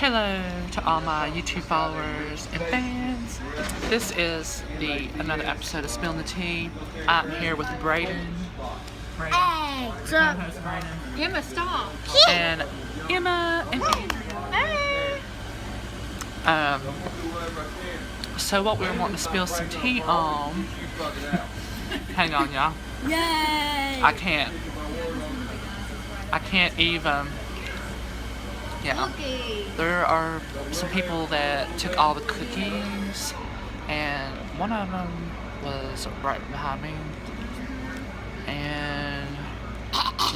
Hello to all my YouTube followers and fans. This is another episode of Spilling the Tea. I'm here with Brayden. Hey, Co-host Brayden. Emma, stop. And Emma and Hey. so what we were wanting to spill some tea on. Hang on, y'all. yay! I can't even. Yeah. Cookie. There are some people that took all the cookies, and one of them was right behind me. And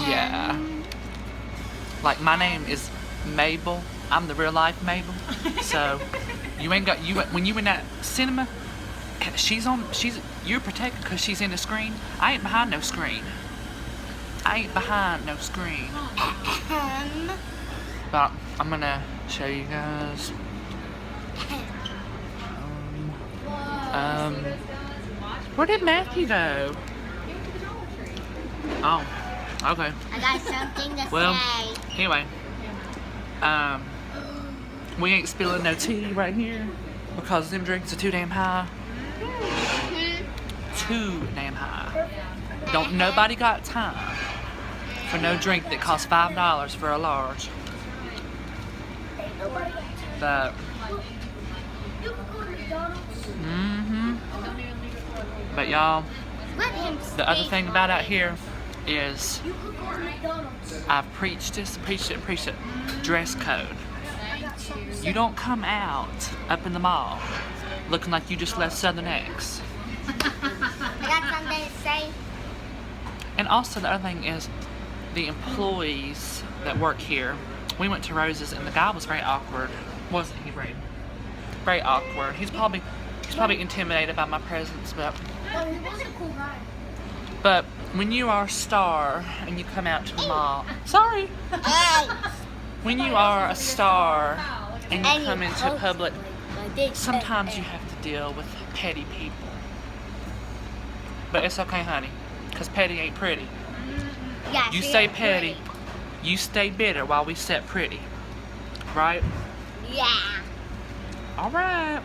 yeah, like my name is Mabel. I'm the real life Mabel. So you ain't got when you in that cinema. You're protected because she's in the screen. I ain't behind no screen. But I'm gonna show you guys. Where did Matthew go? Oh, okay. I got something to Well, say. anyway, we ain't spilling no tea right here because them drinks are too damn high. Too damn high. Don't nobody got time for no drink that costs $5 for a large. But but y'all, Let him the other speak. thing about out here is I've preached it. Dress code. You don't come out up in the mall looking like you just left Southern X. I got something to say. And also the other thing is the employees that work here. We went to Rose's and the guy was very awkward, wasn't he, Brayden? Very awkward. He's probably intimidated by my presence, but He was a cool guy. but when you are a star and you come out to the mall, sorry. Hey! When you are a star and you And come you into post- public, I did say sometimes that. you have to deal with petty people. But it's okay, honey, because petty ain't pretty. Yeah, You she stay is petty, pretty. you stay bitter while we set pretty. Right? Yeah. Alright.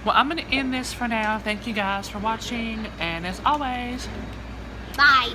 Well, I'm going to end this for now. Thank you guys for watching, and as always, Bye.